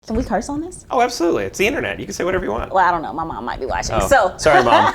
Can we curse on this? Oh, absolutely. It's the internet. You can say whatever you want. Well, I don't know. My mom might be watching. Oh, So sorry, Mom.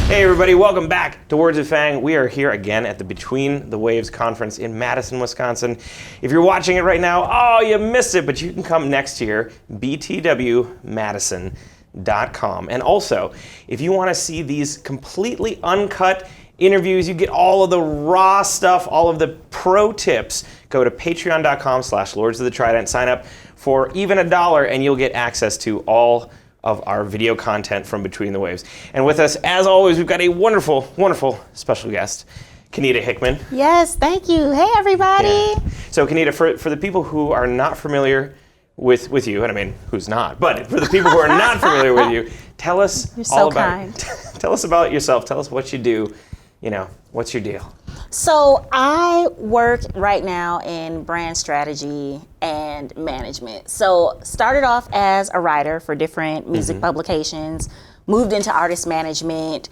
Hey everybody, welcome back to Words of Fang. We are here again at the Between the Waves conference in Madison, Wisconsin. If you're watching it right now, oh, you missed it, but you can come next year, btwmadison.com. And also, if you want to see these completely uncut interviews, you get all of the raw stuff, all of the pro tips, go to patreon.com/Lords of the Trident, sign up for even $1 and you'll get access to all of our video content from Between the Waves. And with us, as always, we've got a wonderful, wonderful special guest, Kennita Hickman. yes, thank you. Hey, everybody. Yeah. So Kennita, for the people who are not familiar with you, and I mean, who's not, but for the people who are not familiar with you, tell us You're all so about kind. Tell us about yourself. Tell us what you do. You know, what's your deal? So I work right now in brand strategy and management. So started off as a writer for different music publications, moved into artist management,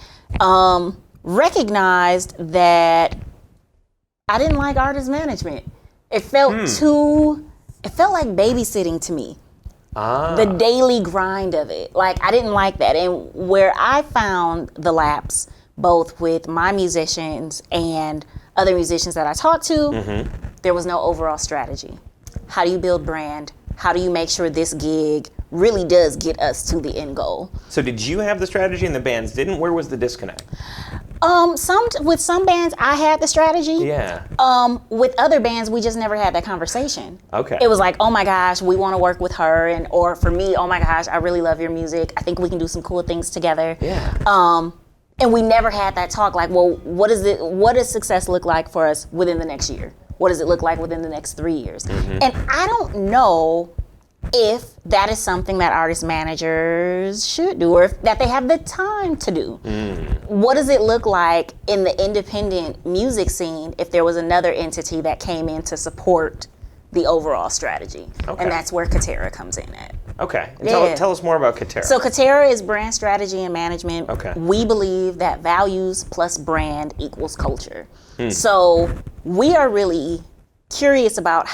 recognized that I didn't like artist management. It felt it felt like babysitting to me. The daily grind of it. Like, I didn't like that. And where I found the lapse, both with my musicians and other musicians that I talked to, there was no overall strategy. How do you build brand? How do you make sure this gig really does get us to the end goal? So did you have the strategy and the bands didn't? Where was the disconnect? With some bands, I had the strategy. Yeah. With other bands, we just never had that conversation. Okay. It was like, oh my gosh, we want to work with her, or for me, oh my gosh, I really love your music. I think we can do some cool things together. Yeah. And we never had that talk like, well, what does success look like for us within the next year? What does it look like within the next 3 years? And I don't know if that is something that artist managers should do, or if that they have the time to do. What does it look like in the independent music scene if there was another entity that came in to support the overall strategy? Okay. And that's where Catera comes in at. Okay. And Yeah. tell us more about Catera. So Catera is brand strategy and management. Okay. We believe that values plus brand equals culture. So we are really curious about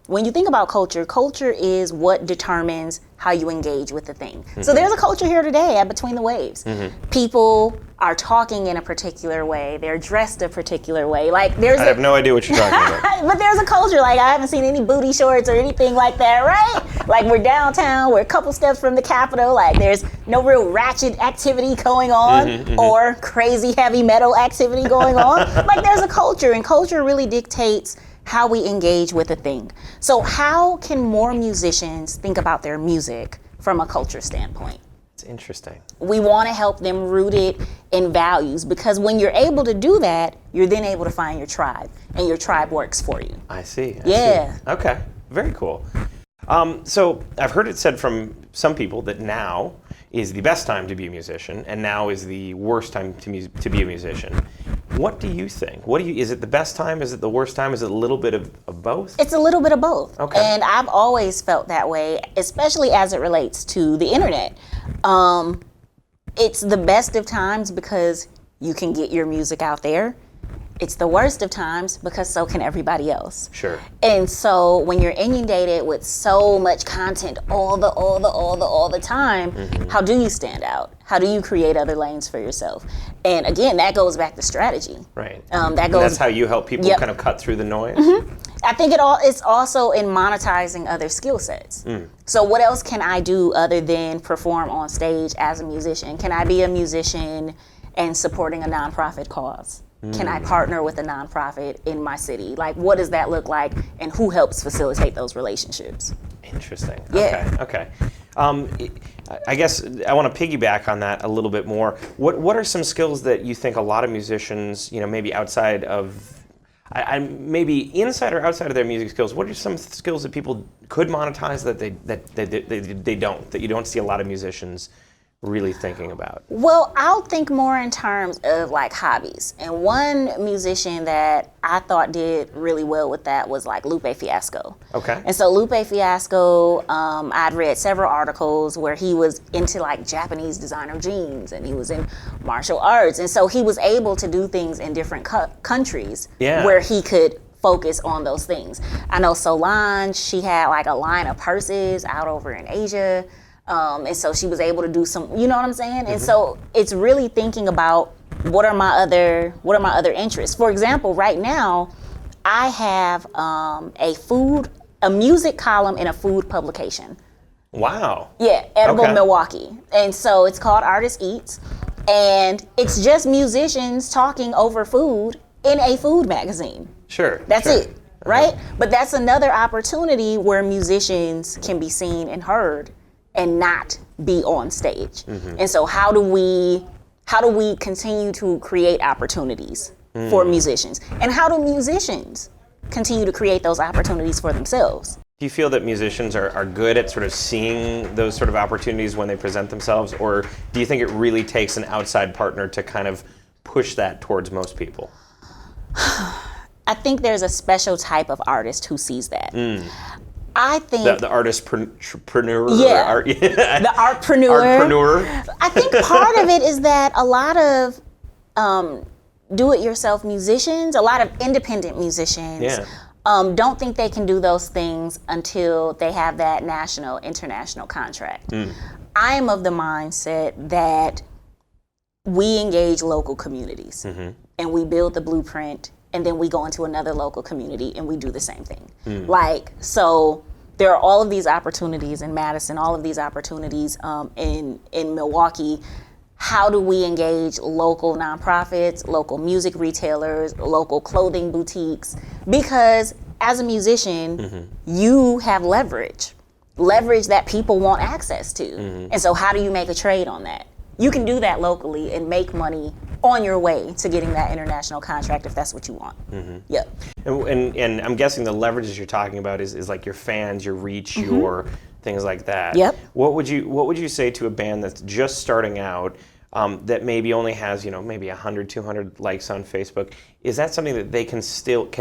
when you think about culture, culture is what determines how you engage with the thing. So there's a culture here today at Between the Waves. People are talking in a particular way. They're dressed a particular way. Like I have no idea what you're talking about. But there's a culture. Like, I haven't seen any booty shorts or anything like that, right? Like, we're downtown, we're a couple steps from the Capitol. Like, there's no real ratchet activity going on or crazy heavy metal activity going on. Like, there's a culture, and culture really dictates how we engage with a thing. So how can more musicians think about their music from a culture standpoint? It's interesting. We want to help them root it in values, because when you're able to do that, you're then able to find your tribe, and your tribe works for you. I see. Yeah. See. Okay. Very cool. So I've heard it said from some people that now is the best time to be a musician, and now is the worst time to be a musician. What do you think? Is it the best time? Is it the worst time? Is it a little bit of both? It's a little bit of both. Okay. And I've always felt that way, especially as it relates to the internet. It's the best of times because you can get your music out there. It's the worst of times because so can everybody else. Sure. And so when you're inundated with so much content all the time, how do you stand out? How do you create other lanes for yourself? And again, that goes back to strategy. Right. That's how you help people kind of cut through the noise? I think it's also in monetizing other skill sets. So what else can I do other than perform on stage as a musician? Can I be a musician and supporting a nonprofit cause? Can I partner with a nonprofit in my city? Like, what does that look like, and who helps facilitate those relationships? Interesting. Yeah. Okay. I guess I want to piggyback on that a little bit more. What are some skills that you think a lot of musicians, maybe outside of, maybe inside or outside of their music skills, what are some skills that people could monetize that they don't, that you don't see a lot of musicians really thinking about? Well, I'll think more in terms of like hobbies. And one musician that I thought did really well with that was like Lupe Fiasco. Okay. And so Lupe Fiasco, I'd read several articles where he was into like Japanese designer jeans and he was in martial arts. And so he was able to do things in different countries where he could focus on those things. I know Solange, she had like a line of purses out over in Asia. And so she was able to do some, you know what I'm saying? Mm-hmm. And so it's really thinking about what are my other interests. For example, right now, I have a music column in a food publication. Wow. Yeah, Edible Milwaukee. And so it's called Artist Eats. And it's just musicians talking over food in a food magazine. Sure. That's it, right? But that's another opportunity where musicians can be seen and heard and not be on stage. Mm-hmm. And so how do we continue to create opportunities for musicians? And how do musicians continue to create those opportunities for themselves? Do you feel that musicians are good at sort of seeing those sort of opportunities when they present themselves, or do you think it really takes an outside partner to kind of push that towards most people? I think there's a special type of artist who sees that. I think the artistpreneur. Yeah, the artpreneur. I think part of it is that a lot of do-it-yourself musicians, a lot of independent musicians, don't think they can do those things until they have that national, international contract. I am of the mindset that we engage local communities and we build the blueprint, and then we go into another local community and we do the same thing. So there are all of these opportunities in Madison, all of these opportunities in Milwaukee. How do we engage local nonprofits, local music retailers, local clothing boutiques? Because as a musician, you have leverage that people want access to. And so how do you make a trade on that? You can do that locally and make money on your way to getting that international contract if that's what you want. Yep. And I'm guessing the leverages you're talking about is like your fans, your reach, your things like that. Yep. What would you say to a band that's just starting out, that maybe only has, maybe 100, 200 likes on Facebook? Is that something that they can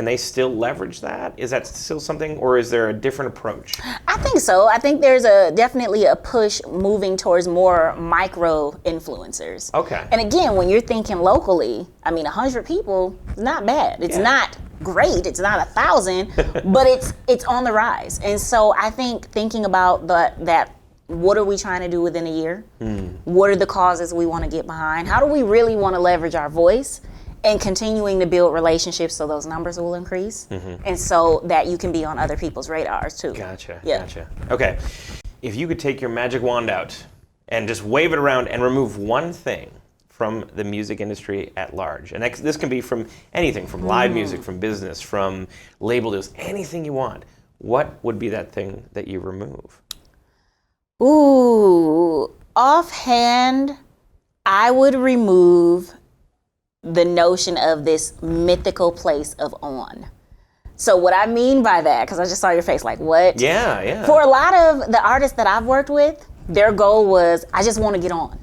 they still leverage that? Is that still something, or is there a different approach? I think so. I think there's definitely a push moving towards more micro influencers. Okay. And again, when you're thinking locally, 100 people is not bad. It's not great. It's not 1,000, but it's on the rise. And so I think thinking about that. What are we trying to do within a year? What are the causes we want to get behind? How do we really want to leverage our voice and continuing to build relationships so those numbers will increase and so that you can be on other people's radars too. Gotcha. Okay. If you could take your magic wand out and just wave it around and remove one thing from the music industry at large, and this can be from anything, from live music, from business, from label deals, anything you want, what would be that thing that you remove? Ooh, offhand, I would remove the notion of this mythical place of on. So what I mean by that, because I just saw your face like, what? Yeah. For a lot of the artists that I've worked with, their goal was, I just want to get on.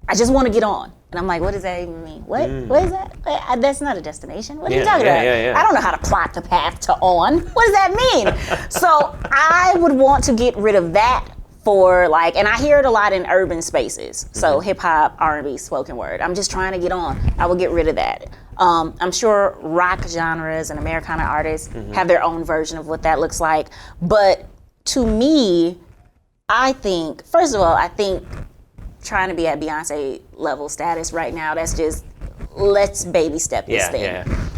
And I'm like, what does that even mean? What? What is that? That's not a destination. What are you talking about? I don't know how to plot the path to on. What does that mean? So I would want to get rid of that for and I hear it a lot in urban spaces. So hip hop, R&B, spoken word. I'm just trying to get on. I will get rid of that. I'm sure rock genres and Americana artists have their own version of what that looks like. But to me, I think, first of all, trying to be at Beyonce level status right now, that's just, let's baby step this thing.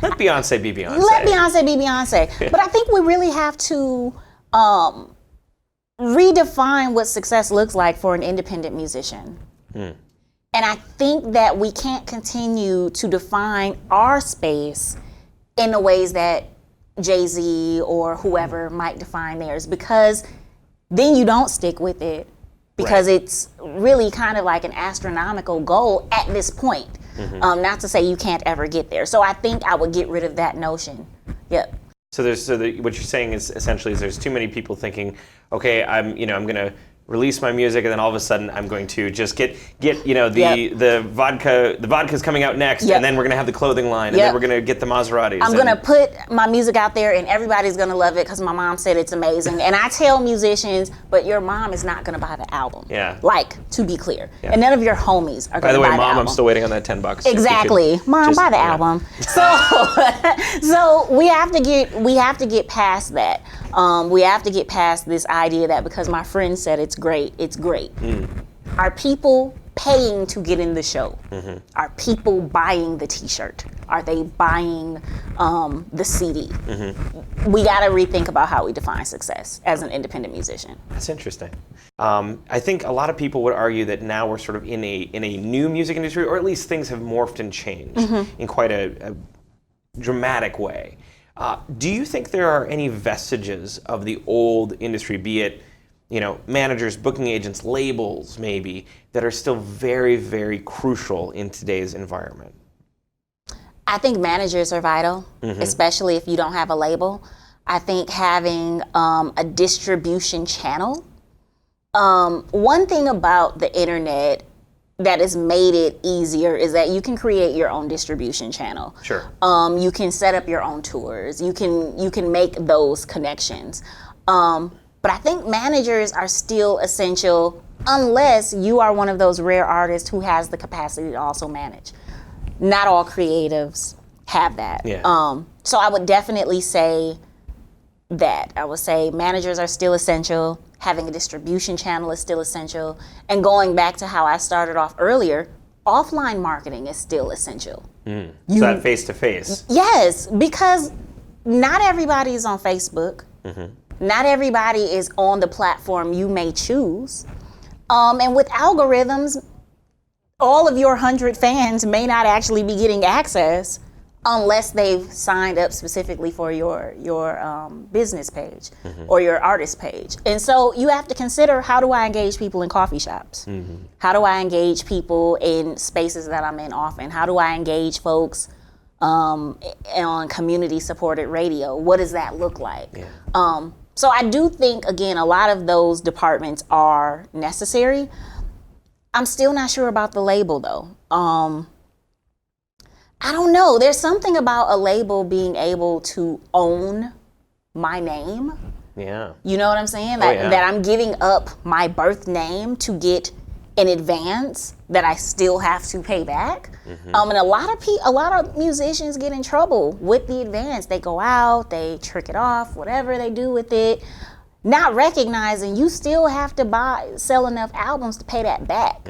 Let Beyonce be Beyonce. But I think we really have to redefine what success looks like for an independent musician. And I think that we can't continue to define our space in the ways that Jay-Z or whoever might define theirs, because then you don't stick with it, because it's really kind of like an astronomical goal at this point. Not to say you can't ever get there. So I think I would get rid of that notion. Yep. So what you're saying is essentially there's too many people thinking, okay, I'm going to release my music, and then all of a sudden I'm going to just get the vodka's coming out next, and then we're gonna have the clothing line, and then we're gonna get the Maseratis. I'm gonna put my music out there, and everybody's gonna love it because my mom said it's amazing. And I tell musicians, but your mom is not gonna buy the album. Yeah. Like, to be clear, and none of your homies are gonna buy the album. By the way, Mom, I'm still waiting on that $10. Exactly, Mom, buy the album. So we have to get past that. We have to get past this idea that because my friend said it's great, it's great. Are people paying to get in the show? Are people buying the t-shirt? Are they buying the CD? We got to rethink about how we define success as an independent musician. That's interesting. I think a lot of people would argue that now we're sort of in a new music industry, or at least things have morphed and changed in quite a dramatic way. Do you think there are any vestiges of the old industry, be it managers, booking agents, labels maybe, that are still very, very crucial in today's environment? I think managers are vital, especially if you don't have a label. I think having a distribution channel. One thing about the internet that has made it easier is that you can create your own distribution channel. Sure. You can set up your own tours. You can make those connections. But I think managers are still essential unless you are one of those rare artists who has the capacity to also manage. Not all creatives have that. Yeah. So I would definitely say that. I would say managers are still essential. Having a distribution channel is still essential. And going back to how I started off earlier, offline marketing is still essential. So that face-to-face. Yes, because not everybody is on Facebook. Not everybody is on the platform you may choose. And with algorithms, all of your 100 fans may not actually be getting access unless they've signed up specifically for your business page or your artist page. And so you have to consider, how do I engage people in coffee shops? How do I engage people in spaces that I'm in often? How do I engage folks on community supported radio? What does that look like? So I do think, again, a lot of those departments are necessary. I'm still not sure about the label, though. I don't know. There's something about a label being able to own my name. Yeah. You know what I'm saying? That I'm giving up my birth name to get an advance that I still have to pay back. And a lot of musicians get in trouble with the advance. They go out, they trick it off, whatever they do with it, not recognizing you still have to sell enough albums to pay that back.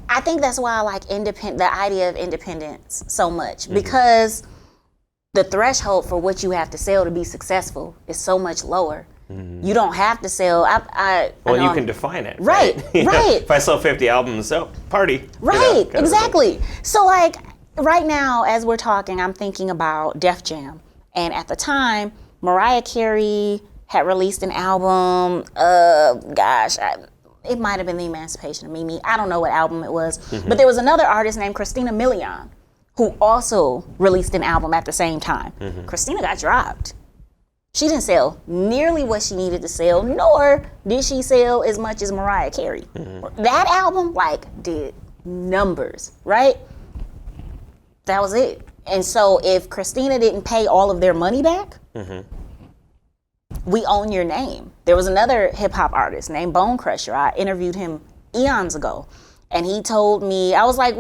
I think that's why I like the idea of independence so much, because the threshold for what you have to sell to be successful is so much lower. You don't have to sell. Well, you can define it. Right. Right. If I sell 50 albums, party. Right, exactly. So like right now, as we're talking, I'm thinking about Def Jam. And at the time, Mariah Carey had released an album. It might have been The Emancipation of Mimi. I don't know what album it was. But there was another artist named Christina Milian who also released an album at the same time. Christina got dropped. She didn't sell nearly what she needed to sell, nor did she sell as much as Mariah Carey. That album, did numbers, right? That was it. And so if Christina didn't pay all of their money back, we own your name. There was another hip hop artist named Bone Crusher. I interviewed him eons ago. And he told me, I was like,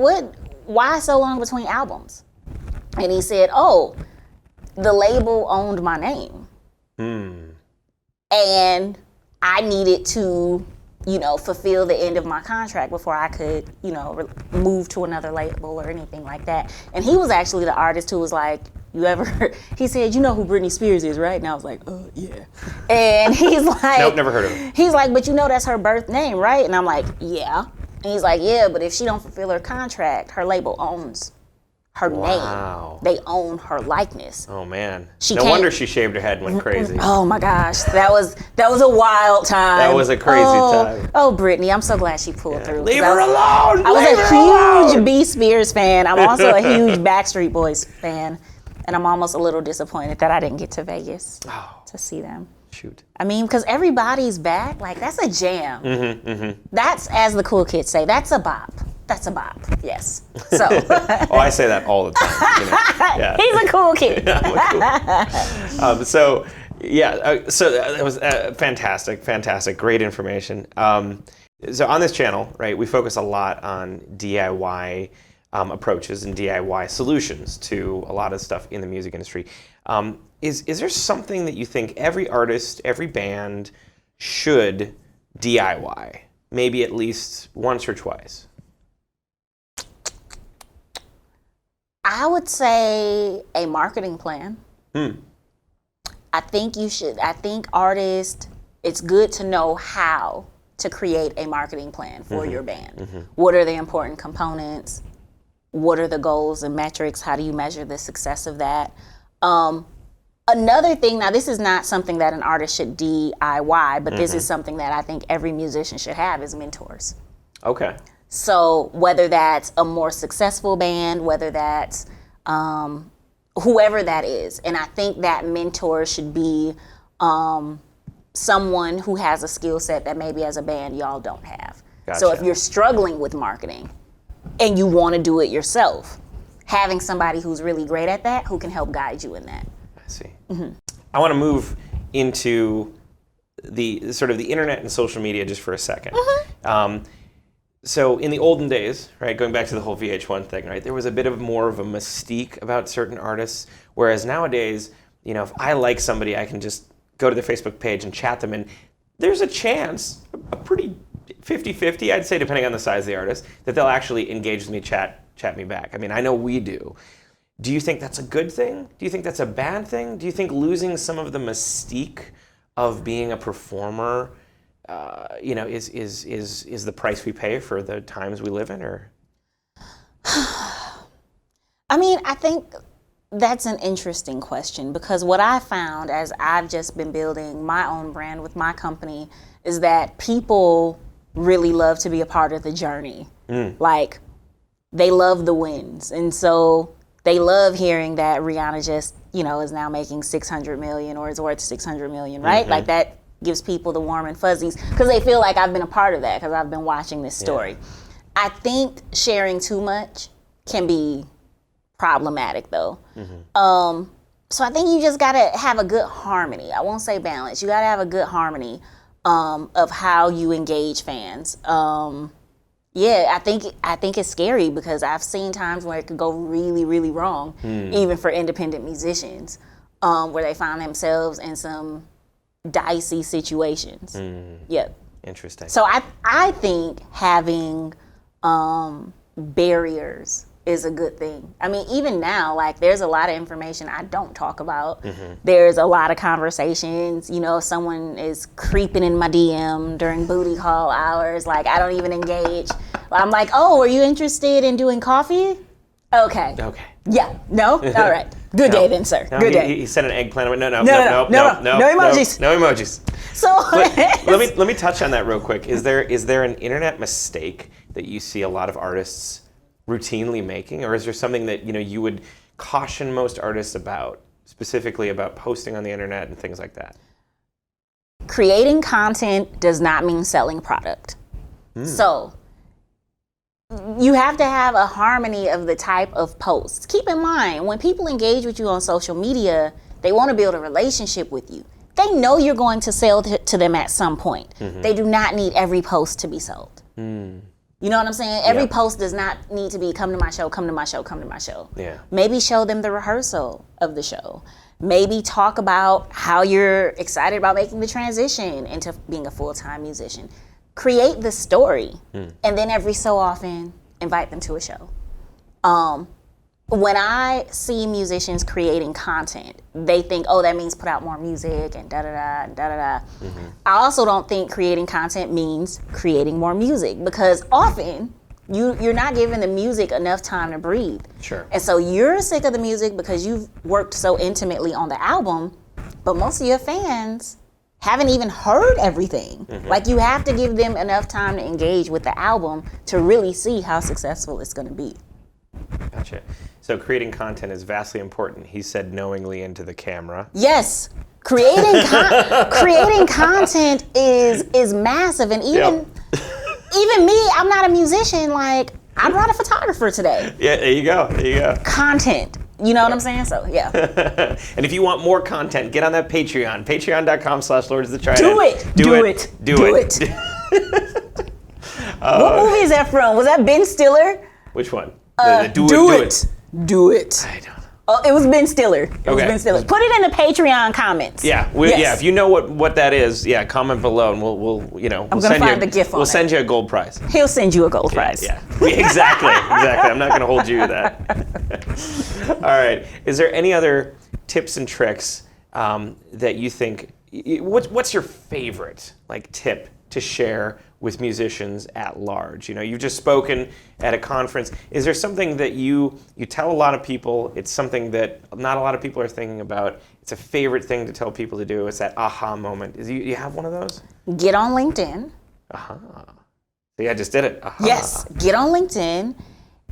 why so long between albums? And he said, the label owned my name. And I needed to, fulfill the end of my contract before I could, move to another label or anything like that. And he was actually the artist who was like, he said, you know who Britney Spears is, right? And I was like, yeah. And he's like, nope, never heard of her. He's like, but that's her birth name, right? And I'm like, yeah. And he's like, yeah, but if she don't fulfill her contract, her label owns her name. They own her likeness. Oh man. No wonder she shaved her head and went crazy. Oh my gosh. That was a wild time. That was a crazy time. Oh, Britney, I'm so glad she pulled through. Leave her alone! I was a huge B. Spears fan. I'm also a huge Backstreet Boys fan. And I'm almost a little disappointed that I didn't get to Vegas to see them. Shoot. I mean, because everybody's back, like that's a jam. That's, as the cool kids say, that's a bop. That's a bop. Yes. So. Oh, I say that all the time. You know? Yeah. He's a cool kid. So that was fantastic, great information. So on this channel, right, we focus a lot on DIY approaches and DIY solutions to a lot of stuff in the music industry. Is there something that you think every artist, every band should DIY, maybe at least once or twice? I would say a marketing plan. I think you should. I think artists, it's good to know how to create a marketing plan for your band. What are the important components? What are the goals and metrics? How do you measure the success of that? Another thing, now this is not something that an artist should DIY, but this is something that I think every musician should have, is mentors. Okay. So whether that's a more successful band, whether that's whoever that is. And I think that mentor should be someone who has a skill set that maybe as a band y'all don't have. Gotcha. So if you're struggling with marketing and you want to do it yourself, having somebody who's really great at that, who can help guide you in that. I see. I want to move into the sort of the internet and social media just for a second. So in the olden days, right, going back to the whole VH1 thing, right, there was a bit of more of a mystique about certain artists, whereas nowadays, you know, if I like somebody, I can just go to their Facebook page and chat them, and there's a chance, a pretty 50-50, I'd say, depending on the size of the artist, that they'll actually engage with me, chat me back. I mean, I know we do. Do you think that's a good thing? Do you think that's a bad thing? Do you think losing some of the mystique of being a performer, you know, is the price we pay for the times we live in, or? I mean, I think that's an interesting question, because what I found as I've just been building my own brand with my company is that people really love to be a part of the journey. Like, they love the wins. And so they love hearing that Rihanna just, you know, is now making 600 million or is worth 600 million, right? Like, that gives people the warm and fuzzies because they feel like I've been a part of that because I've been watching this story. I think sharing too much can be problematic though. So I think you just gotta have a good harmony. I won't say balance. You gotta have a good harmony of how you engage fans. Yeah, I think it's scary because I've seen times where it could go really, really wrong, even for independent musicians, where they find themselves in some dicey situations. Yep. Interesting. So I think having barriers is a good thing. I mean, even now, like, there's a lot of information I don't talk about. There's a lot of conversations, you know, if someone is creeping in my DM during booty call hours, like, I don't even engage. I'm like, oh, are you interested in doing coffee? Okay. Yeah. No? All right. Good day then, sir. Good day. He sent an eggplant. No emojis. No emojis. So let me touch on that real quick. Is there an internet mistake that you see a lot of artists routinely making, or is there something that, you know, you would caution most artists about, specifically about posting on the internet and things like that? Creating content does not mean selling product. So you have to have a harmony of the type of posts. Keep in mind, when people engage with you on social media, they want to build a relationship with you. They know you're going to sell to them at some point. They do not need every post to be sold. You know what I'm saying? Every post does not need to be, come to my show, come to my show, come to my show. Yeah. Maybe show them the rehearsal of the show. Maybe talk about how you're excited about making the transition into being a full-time musician. Create the story, and then every so often, invite them to a show. When I see musicians creating content, they think, oh, that means put out more music and da-da-da and da-da-da. I also don't think creating content means creating more music, because often you're not giving the music enough time to breathe. Sure. And so you're sick of the music because you've worked so intimately on the album, but most of your fans haven't even heard everything. Like, you have to give them enough time to engage with the album to really see how successful it's going to be. Gotcha. So creating content is vastly important. He said knowingly into the camera. Yes. creating content is massive, and even me, I'm not a musician. Like, I brought a photographer today. Yeah, there you go. Content. You know what I'm saying? So, yeah. And if you want more content, get on that Patreon. Patreon.com/Lords of the Trident. Do it. What movie is that from? Was that Ben Stiller? Which one? Do it. I don't know. Oh, it was Ben Stiller. Put it in the Patreon comments. Yeah, if you know what that is, comment below, and we'll send you a gold prize. He'll send you a gold prize. Yeah, exactly. I'm not going to hold you to that. All right. Is there any other tips and tricks that you think? What's your favorite tip to share with musicians at large? You've just spoken at a conference. Is there something that you tell a lot of people, it's something that not a lot of people are thinking about, it's a favorite thing to tell people to do, it's that aha moment? You have one of those? Get on LinkedIn. See, I just did it. Yes, get on LinkedIn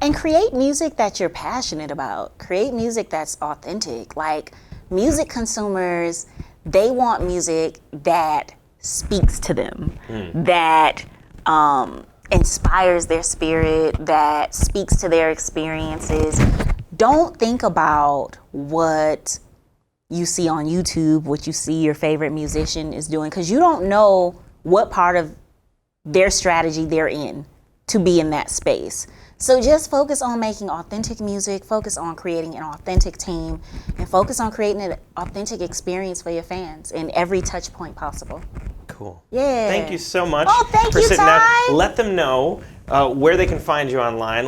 and create music that you're passionate about. Create music that's authentic. Like, music consumers, they want music that speaks to them, that inspires their spirit, that speaks to their experiences. Don't think about what you see on YouTube, what you see your favorite musician is doing, because you don't know what part of their strategy they're in to be in that space. So just focus on making authentic music, focus on creating an authentic team, and focus on creating an authentic experience for your fans in every touch point possible. Cool. Yeah. Thank you so much for sitting down. Let them know where they can find you online.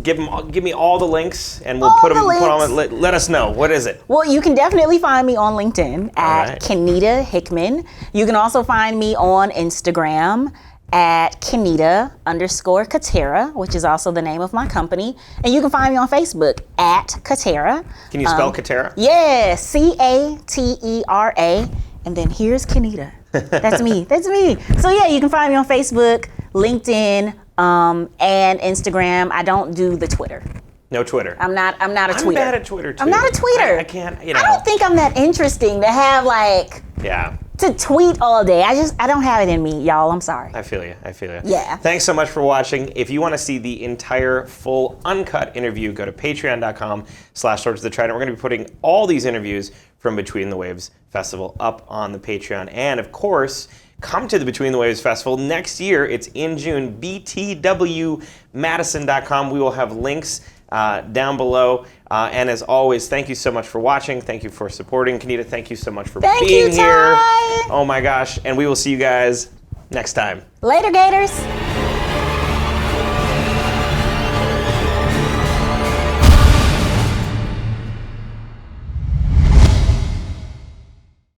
Give me all the links, and we'll put them on. Let us know. What is it? Well, you can definitely find me on LinkedIn at Kennita Hickman. You can also find me on Instagram at Kennita_Catera, which is also the name of my company. And you can find me on Facebook at Catera. Can you spell Catera? Yeah, Catera. And then here's Kennita. That's me. So yeah, you can find me on Facebook, LinkedIn, and Instagram. I don't do the Twitter. No Twitter. I'm not a tweeter. I'm bad at Twitter too. I'm not a tweeter. I can't, I don't think I'm that interesting to have to tweet all day. I don't have it in me, y'all. I'm sorry. I feel you. Yeah. Thanks so much for watching. If you want to see the entire full uncut interview, go to patreon.com/Lords of the Trident. We're going to be putting all these interviews from Between the Waves Festival up on the Patreon. And of course, come to the Between the Waves Festival next year. It's in June. btwmadison.com. We will have links down below. And as always, thank you so much for watching. Thank you for supporting. Kennita, thank you so much for being here. Oh my gosh. And we will see you guys next time. Later, Gators.